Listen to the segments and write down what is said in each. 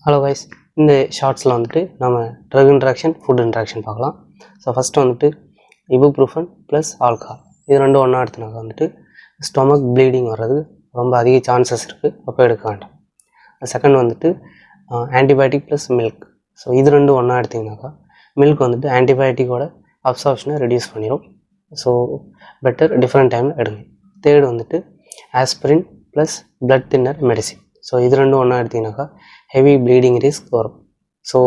Hello guys, இந்த ஷார்ட்ஸில் வந்துட்டு நம்ம ட்ரக் இன்ட்ராக்ஷன், ஃபுட் இன்ட்ராக்ஷன் பார்க்கலாம். ஸோ ஃபஸ்ட்டு வந்துட்டு இபுப்ரூஃபன் ப்ளஸ் ஆல்கஹால் இது ரெண்டும் ஒன்றா எடுத்துனாக்க வந்துட்டு ஸ்டொமக் ப்ளீடிங் வர்றது ரொம்ப அதிக சான்சஸ் இருக்குது, அப்போ எடுக்க வேண்டாம். செகண்ட் வந்துட்டு ஆன்டிபயோட்டிக் ப்ளஸ் மில்க். ஸோ இது ரெண்டும் ஒன்றா எடுத்திங்கனாக்கா மில்க் வந்துட்டு ஆன்டிபயோட்டிக்கோட அப்சார்ப்ஷனை ரெடியூஸ் பண்ணிடும். ஸோ பெட்டர் டிஃப்ரெண்ட் டைமில் எடுங்க. தேர்டு வந்துட்டு aspirin plus blood thinner medicine. So இது ரெண்டும் ஒன்றா எடுத்திங்கனாக்கா ஹெவி ப்ளீடிங் ரிஸ்க் வரும். So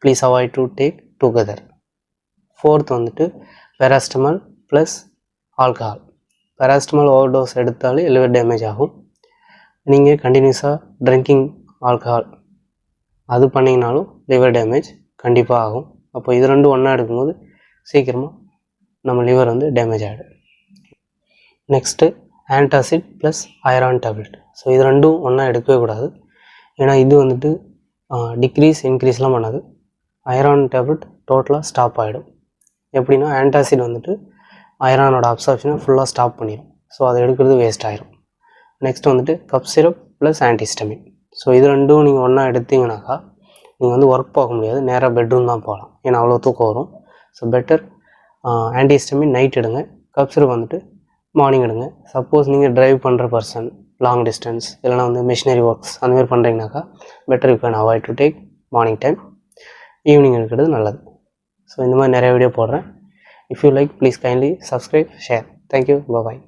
please avoid to take together. Fourth வந்துட்டு பேராஸ்டமால் ப்ளஸ் ஆல்கஹால். பேராஸ்டமால் ஓவர் டோஸ் எடுத்தாலே லிவர் டேமேஜ் ஆகும். நீங்கள் கண்டினியூஸாக ட்ரிங்கிங் ஆல்கஹால் அது பண்ணிங்கனாலும் லிவர் டேமேஜ் கண்டிப்பாக ஆகும். அப்போ இது ரெண்டும் ஒன்றா எடுக்கும்போது சீக்கிரமாக நம்ம லிவர் வந்து டேமேஜ் ஆகிடும். Next antacid plus iron tablet. So இது ரெண்டும் ஒன்றா எடுக்கவே கூடாது. ஏன்னா இது வந்துட்டு டிக்ரீஸ் இன்க்ரீஸ்லாம் பண்ணாது. ஐரான் டேப்லெட் டோட்டலாக ஸ்டாப் ஆகிடும். எப்படின்னா ஆன்டாசிட் வந்துட்டு ஐரானோட அப்சார்ப்ஷனை ஃபுல்லாக ஸ்டாப் பண்ணிடும். ஸோ அதை எடுக்கிறது வேஸ்ட் ஆகிடும். நெக்ஸ்ட் வந்துட்டு கப் சிரப் ப்ளஸ் ஆன்டிஸ்டமின். ஸோ இது ரெண்டும் நீங்கள் ஒன்றா எடுத்திங்கனாக்கா நீங்கள் வந்து ஒர்க் போக முடியாது, நேராக பெட்ரூம் தான் போகலாம், ஏன்னா அவ்வளோ தூக்கம் வரும். ஸோ பெட்டர் ஆன்டிஸ்டமின் நைட் எடுங்க, கப் சிரப் வந்துட்டு மார்னிங் எடுங்க. சப்போஸ் நீங்கள் ட்ரைவ் பண்ணுற பர்சன், லாங் டிஸ்டன்ஸ் இல்லைனா வந்து மிஷினரி ஒர்க்ஸ் அந்த மாதிரி பண்ணுறீங்கனாக்கா better you can avoid to take morning time, evening எடுக்கிறது நல்லது. ஸோ இந்த மாதிரி நிறைய வீடியோ போடுறேன். If you like please kindly subscribe, share. Thank you, bye.